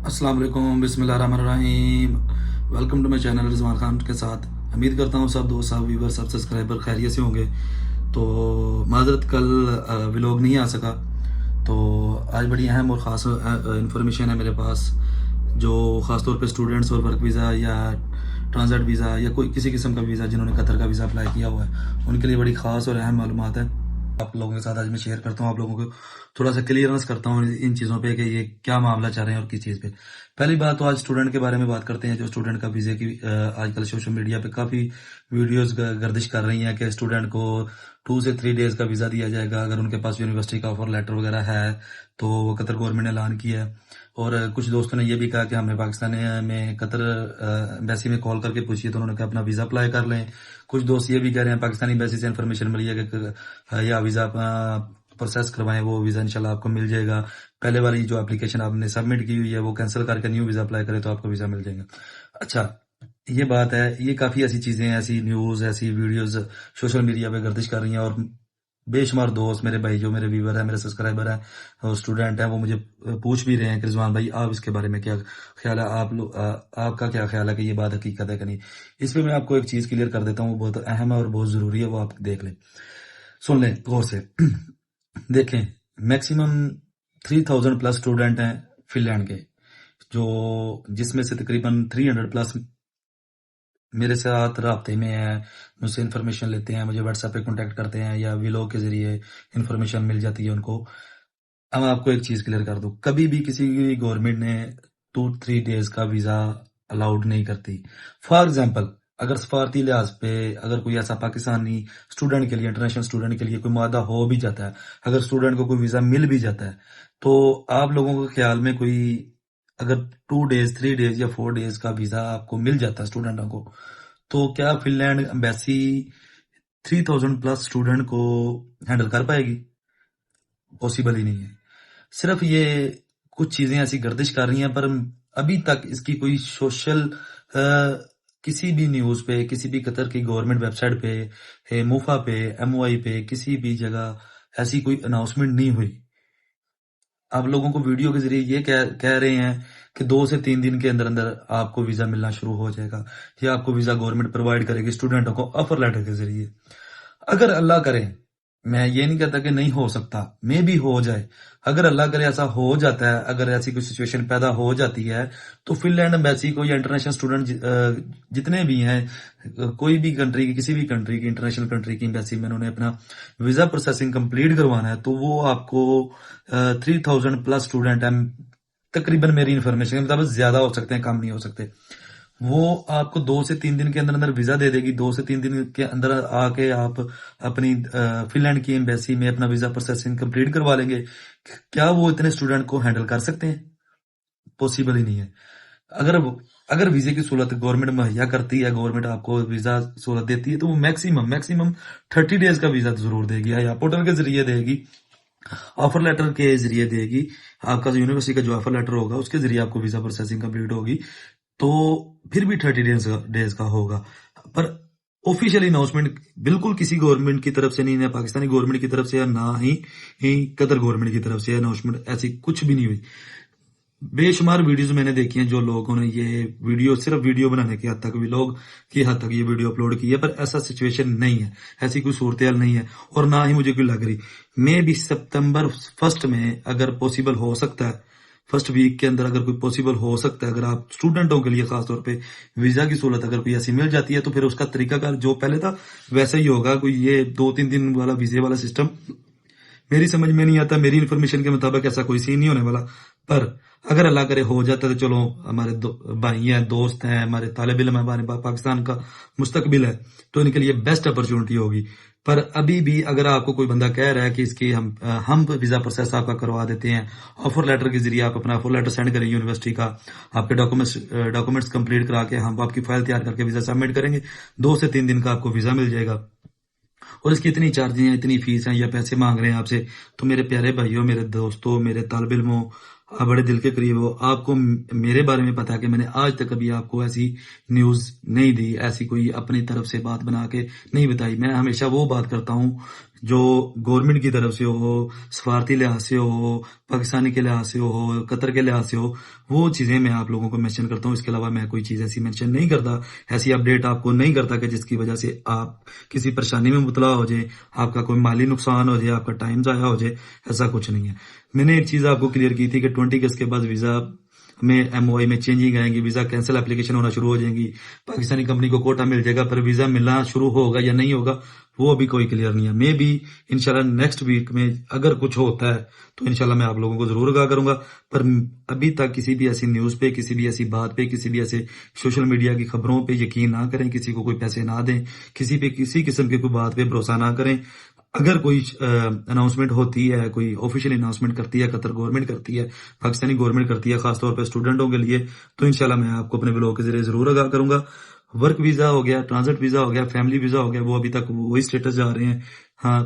अस्सलाम वालेकुम, बिस्मिल्लाहिर्रहमानिर्रहीम। Welcome to my channel Rizwan Khan के साथ। उम्मीद करता हूँ सब दोस्त, सब व्यूवर, सब सब्सक्राइबर खैरियत से होंगे। तो माजरत कल व्लॉग नहीं आ सका। तो आज बड़ी अहम और ख़ास इंफॉर्मेशन है मेरे पास, जो ख़ास तौर पे स्टूडेंट्स और वर्क वीज़ा या ट्रांजिट वीज़ा या कोई किसी किस्म का वीज़ा जिन्होंने कतर का वीज़ा अप्लाई किया हुआ है, उनके लिए बड़ी ख़ास और अहम मालूमात है। आप लोगों के साथ आज मैं शेयर करता हूँ, आप लोगों को थोड़ा सा क्लियरेंस करता हूँ इन चीज़ों पे कि ये क्या मामला चाह रहे हैं और किस चीज़ पे। पहली बात तो आज स्टूडेंट के बारे में बात करते हैं। जो स्टूडेंट का वीज़े की आजकल सोशल मीडिया पे काफ़ी वीडियोस गर्दिश कर रही हैं कि स्टूडेंट को 2 से 3 डेज़ का वीज़ा दिया जाएगा अगर उनके पास यूनिवर्सिटी का ऑफर लेटर वगैरह है। तो वो कतर गवर्नमेंट ने ऐलान किया है। और कुछ दोस्तों ने ये भी कहा कि हमने पाकिस्तान में कतर एम्बेसी में कॉल करके पूछी है, तो उन्होंने कहा अपना वीज़ा अप्लाई कर लें। कुछ दोस्त ये भी कह रहे हैं पाकिस्तानी एम्बेसी से इन्फॉर्मेशन मिली है कि या वीज़ा प्रोसेस करवाएं, वो वीज़ा इंशाल्लाह आपको मिल जाएगा। पहले वाली जो एप्लीकेशन आपने सबमिट की हुई है वो कैंसिल करके न्यू वीज़ा अप्लाई करें तो आपको वीज़ा मिल जाएगा। अच्छा, ये बात है। ये काफ़ी ऐसी चीज़ें, ऐसी न्यूज़, ऐसी वीडियोज़ सोशल मीडिया पे गर्दिश कर रही हैं, और बेशुमार दोस्त, मेरे भाई जो मेरे व्यूवर हैं, मेरे सब्सक्राइबर हैं और स्टूडेंट हैं, वो मुझे पूछ भी रहे हैं कि रिजवान भाई आप इसके बारे में क्या ख्याल है, आपका क्या ख्याल है कि ये बात हकीकत है कि नहीं। इस पे मैं आपको एक चीज़ क्लियर कर देता हूँ, बहुत अहम है और बहुत ज़रूरी है, वो आप देख लें, सुन लें गौर से। देखें, मैक्सिमम 3000 प्लस स्टूडेंट हैं फिनलैंड के, जो जिसमें से तकरीबन 300 प्लस मेरे साथ राब्ते में है, मुझसे इन्फॉर्मेशन लेते हैं, मुझे व्हाट्सएप पे कांटेक्ट करते हैं या व्लॉग के ज़रिए इन्फॉर्मेशन मिल जाती है उनको। अब मैं आपको एक चीज़ क्लियर कर दूँ, कभी भी किसी भी गवर्नमेंट ने 2-3 डेज़ का वीज़ा अलाउड नहीं करती। फॉर एग्ज़ाम्पल, अगर सफारती लिहाज पे अगर कोई ऐसा पाकिस्तानी स्टूडेंट के लिए, इंटरनेशनल स्टूडेंट के लिए कोई मुआहदा हो भी जाता है, अगर स्टूडेंट को कोई वीज़ा मिल भी जाता है, तो आप लोगों के ख्याल में कोई अगर 2 डेज़, 3 डेज़ या 4 डेज़ का वीज़ा आपको मिल जाता है स्टूडेंटों को, तो क्या फिनलैंड एम्बेसी 3000 प्लस स्टूडेंट को हैंडल कर पाएगी? पॉसिबल ही नहीं है। सिर्फ ये कुछ चीजें ऐसी गर्दिश कर रही हैं, पर अभी तक इसकी कोई सोशल किसी भी न्यूज पे, किसी भी कतर की गवर्नमेंट वेबसाइट पे, मूफा पे, एमओआई पे, किसी भी जगह ऐसी कोई अनाउंसमेंट नहीं हुई। आप लोगों को वीडियो के जरिए ये कह रहे हैं कि 2 से 3 दिन के अंदर अंदर आपको वीजा मिलना शुरू हो जाएगा, या आपको वीजा गवर्नमेंट प्रोवाइड करेगी स्टूडेंटों को ऑफर लेटर के जरिए। अगर अल्लाह करे, मैं ये नहीं कहता कि नहीं हो सकता, मे भी हो जाए, अगर अल्लाह करे ऐसा हो जाता है, अगर ऐसी कोई सिचुएशन पैदा हो जाती है, तो फिनलैंड एम्बेसी को या इंटरनेशनल स्टूडेंट जितने भी हैं, कोई भी कंट्री की, किसी भी कंट्री की, इंटरनेशनल कंट्री की एम्बेसी में उन्होंने अपना वीजा प्रोसेसिंग कंप्लीट करवाना है, तो वो आपको 3000 प्लस स्टूडेंट हैं तकरीबन, मेरी इन्फॉर्मेशन के मुताबिक, ज्यादा हो सकते हैं, कम नहीं हो सकते। वो आपको 2 से 3 दिन के अंदर अंदर वीजा दे देगी। 2 से 3 दिन के अंदर आके आप अपनी फिनलैंड की एम्बेसी में अपना वीजा प्रोसेसिंग कंप्लीट करवा लेंगे। क्या वो इतने स्टूडेंट को हैंडल कर सकते हैं? पॉसिबल ही नहीं है। अगर अगर वीजे की सहूलत गवर्नमेंट मुहैया करती है, गवर्नमेंट आपको वीजा सहूलत देती है, तो वो मैक्सिमम मैक्सिमम 30 डेज का वीजा जरूर देगी, या पोर्टल के जरिए देगी, ऑफर लेटर के जरिए देगी। आपका जो यूनिवर्सिटी का जो ऑफर लेटर होगा उसके जरिए आपको वीजा प्रोसेसिंग कंप्लीट होगी, तो फिर भी 30 डेज का होगा। पर ऑफिशियल अनाउंसमेंट बिल्कुल किसी गवर्नमेंट की तरफ से नहीं, ना पाकिस्तानी गवर्नमेंट की तरफ से या ना ही कतर गवर्नमेंट की तरफ से अनाउंसमेंट ऐसी कुछ भी नहीं हुई। बेशुमार वीडियोस मैंने देखी हैं, जो लोगों ने ये वीडियो सिर्फ वीडियो बनाने की हद तक, व्लॉग की हद तक ये वीडियो अपलोड की है, पर ऐसा सिचुएशन नहीं है, ऐसी कोई सूरत हाल नहीं है, और ना ही मुझे कोई लग रही। मे भी सितंबर 1 में अगर पॉसिबल हो सकता है, फर्स्ट वीक के अंदर अगर कोई पॉसिबल हो सकता है, अगर आप स्टूडेंटों के लिए खासतौर पे वीजा की सहूलत अगर कोई ऐसी मिल जाती है, तो फिर उसका तरीकाकार जो पहले था वैसा ही होगा। कोई ये 2-3 दिन वाला वीजे वाला सिस्टम मेरी समझ में नहीं आता। मेरी इन्फॉर्मेशन के मुताबिक ऐसा कोई सीन नहीं होने वाला, पर अगर अल्लाह करे हो जाता है, तो चलो, हमारे भाई हैं, दोस्त हैं, हमारे तालिब इल्म है, हमारे पाकिस्तान का मुस्तकबिल है, तो इनके लिए बेस्ट अपॉर्चुनिटी होगी। पर अभी भी अगर आपको कोई बंदा कह रहा है कि इसकी हम वीजा प्रोसेस आपका करवा देते हैं, ऑफर लेटर के जरिए आप अपना ऑफर लेटर सेंड करेंगे यूनिवर्सिटी का, आपके डॉक्यूमेंट्स कंप्लीट करा के हम आपकी फाइल तैयार करके वीजा सबमिट करेंगे, 2 से 3 दिन का आपको वीजा मिल जाएगा, और इसकी इतनी चार्जें हैं, इतनी फीस हैं, या पैसे मांग रहे हैं आपसे, तो मेरे प्यारे भाइयों, मेरे दोस्तों, मेरे तालिब इल्मों, آپ بڑے دل کے قریب ہو. آپ کو میرے بارے میں پتا ہے کہ میں نے آج تک کبھی آپ کو ایسی نیوز نہیں دی, ایسی کوئی اپنی طرف سے بات بنا کے نہیں بتائی. میں ہمیشہ وہ بات کرتا ہوں جو گورنمنٹ کی طرف سے ہو, سفارتی لحاظ سے ہو, پاکستانی کے لحاظ سے ہو, قطر کے لحاظ سے ہو, وہ چیزیں میں آپ لوگوں کو مینشن کرتا ہوں. اس کے علاوہ میں کوئی چیز ایسی مینشن نہیں کرتا, ایسی اپڈیٹ آپ کو نہیں کرتا کہ جس کی وجہ سے آپ کسی پریشانی میں مبتلا ہو جائے, آپ کا کوئی مالی نقصان ہو جائے, آپ کا ٹائم ضائع ہو جائے. ایسا کچھ نہیں ہے. میں نے ایک چیز آپ کو کلیئر کی تھی کہ 20 اگست کے بعد ویزا میں ایم او آئی میں چینجنگ آئیں گی, ویزا کینسل اپلیکیشن ہونا شروع ہو جائیں گی, پاکستانی کمپنی کو کوٹا مل جائے گا, پر ویزا ملنا شروع ہوگا یا نہیں ہوگا وہ ابھی کوئی کلیئر نہیں ہے. میں بھی انشاءاللہ نیکسٹ ویک میں اگر کچھ ہوتا ہے تو انشاءاللہ میں آپ لوگوں کو ضرور آگاہ کروں گا. پر ابھی تک کسی بھی ایسی نیوز پہ, کسی بھی ایسی بات پہ, کسی بھی ایسے سوشل میڈیا کی خبروں پہ یقین نہ کریں, کسی کو کوئی پیسے نہ دیں, کسی پہ کسی قسم کی کوئی بات پہ بھروسہ نہ کریں. اگر کوئی اناؤنسمنٹ ہوتی ہے, کوئی آفیشیل اناؤنسمنٹ کرتی ہے, قطر گورنمنٹ کرتی ہے, پاکستانی گورنمنٹ کرتی ہے, خاص طور پہ اسٹوڈنٹوں کے لیے, تو انشاءاللہ میں آپ کو اپنے بلاگ کے ذریعے ضرور آگاہ کروں گا. ورک ویزا ہو گیا, ٹرانزٹ ویزا ہو گیا, فیملی ویزا ہو گیا, وہ ابھی تک وہی سٹیٹس جا رہے ہیں. ہاں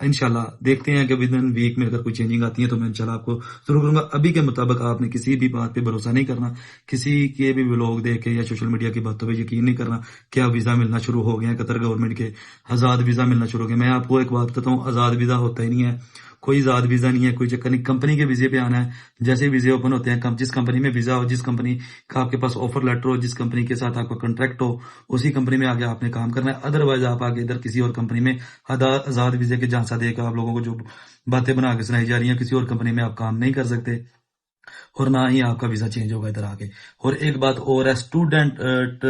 انشاءاللہ دیکھتے ہیں کہ ودن ویک میں اگر کوئی چینجنگ آتی ہے تو میں انشاءاللہ آپ کو ضرور کروں گا. ابھی کے مطابق آپ نے کسی بھی بات پہ بھروسہ نہیں کرنا, کسی کے بھی بلاگ دیکھ کے یا سوشل میڈیا کی باتوں پہ یقین نہیں کرنا. کیا ویزا ملنا شروع ہو گیا قطر گورنمنٹ کے, آزاد ویزا ملنا شروع ہو گیا. میں آپ کو ایک بات بتاتا ہوں, آزاد ویزا ہوتا ہی نہیں ہے, کوئی آزاد ویزا نہیں ہے, کوئی چکر نہیں. کمپنی کے ویزے پہ آنا ہے. جیسے ویزے اوپن ہوتے ہیں, جس کمپنی میں ویزا ہو, جس کمپنی کا آپ کے پاس آفر لیٹر ہو, جس کمپنی کے ساتھ آپ کا کنٹریکٹ ہو, اسی کمپنی میں آگے آپ نے کام کرنا ہے. ادروائز آپ آگے ادھر کسی اور کمپنی میں آزاد ویزے کے جھانسا دے کر آپ لوگوں کو جو باتیں بنا کے سنائی جا رہی ہیں, کسی اور کمپنی میں آپ کام نہیں کر سکتے, اور نہ ہی آپ کا ویزا چینج ہوگا ادھر آگے. اور ایک بات اور ہے, اسٹوڈنٹ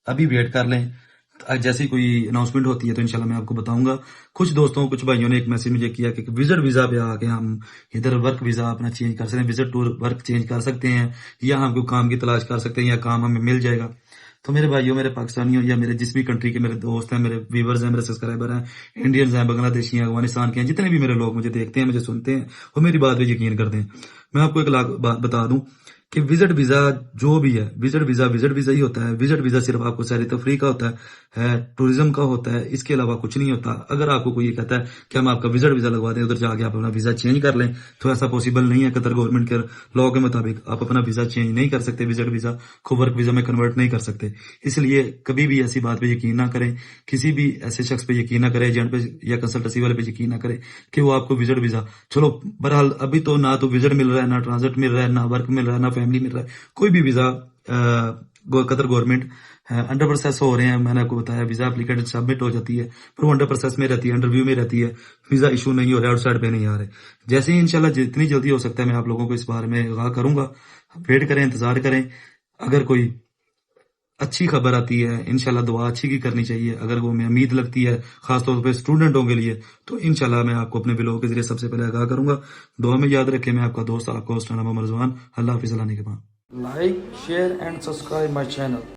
ابھی ویٹ کر لیں, جیسی کوئی اناؤنسمنٹ ہوتی ہے تو انشاءاللہ میں آپ کو بتاؤں گا. کچھ دوستوں, کچھ بھائیوں نے ایک میسج مجھے کیا کہ وزٹ ویزا پہ آ کے ہم ادھر ورک ویزا اپنا چینج کر سکتے ہیں, وزٹ ٹور ورک چینج کر سکتے ہیں, یا ہم کوئی کام کی تلاش کر سکتے ہیں, یا کام ہمیں مل جائے گا. تو میرے بھائیوں, میرے پاکستانیوں, یا میرے جس بھی کنٹری کے میرے دوست ہیں, میرے ویورز ہیں, میرے سبسکرائبر ہیں, انڈینز ہیں, بنگلہ دیشی ہیں, افغانستان کے ہیں, جتنے بھی میرے لوگ مجھے دیکھتے ہیں, مجھے سنتے ہیں, وہ میری بات پہ یقین کرتے ہیں. میں آپ کو ایک بات بتا دوں کہ وزٹ ویزا جو بھی ہے, وزٹ ویزا ہی ہوتا ہے. وزٹ ویزا صرف آپ کو سیر تفریح کا ہوتا ہے, ٹوریزم کا ہوتا ہے, اس کے علاوہ کچھ نہیں ہوتا. اگر آپ کو کوئی یہ کہتا ہے کہ ہم آپ کا وزٹ ویزا لگوا دیں, ادھر جا کے آپ اپنا ویزا چینج کر لیں, تو ایسا پاسبل نہیں ہے. قطر گورنمنٹ کے لا کے مطابق آپ اپنا ویزا چینج نہیں کر سکتے, وزٹ ویزا کو ورک ویزا میں کنورٹ نہیں کر سکتے. اس لیے کبھی بھی ایسی بات پہ یقین نہ کریں, کسی بھی ایسے شخص پہ یقین نہ کریں, ایجنٹ پہ یا کنسلٹنسی والے پہ یقین نہ کریں کہ وہ آپ کو وزٹ ویزا, چلو بہرحال ابھی تو نہ تو وزٹ مل رہا ہے, نہ ٹرانزٹ مل رہا ہے, نہ ورک مل رہا ہے, نہ فیملی مل رہا ہے, کوئی بھی ویزا قطر گورنمنٹ انڈر پروسیس ہو رہے ہیں. میں نے آپ کو بتایا ویزا اپلیکیشن سبمٹ ہو جاتی ہے, پر وہ انڈر پروسیس میں رہتی ہے, انٹرویو میں رہتی ہے, ویزا ایشو نہیں ہو رہا ہے, آؤٹ سائڈ پہ نہیں آ رہے. جیسے ہی انشاءاللہ جتنی جلدی ہو سکتا ہے میں آپ لوگوں کو اس بارے میں آگاہ کروں گا. ویٹ کریں, انتظار کریں. اگر کوئی اچھی خبر آتی ہے, انشاءاللہ دعا اچھی کی کرنی چاہیے. اگر وہ میں امید لگتی ہے خاص طور پہ اسٹوڈنٹوں کے لیے, تو انشاءاللہ میں آپ کو اپنے بلاگ کے ذریعے سب سے پہلے آگاہ کروں گا. دعا میں یاد رکھیں, میں آپ کا دوست, آپ کا ہوسٹ محمد رضوان. اللہ حافظ, اللہ نگہبان. Like, share and subscribe my channel.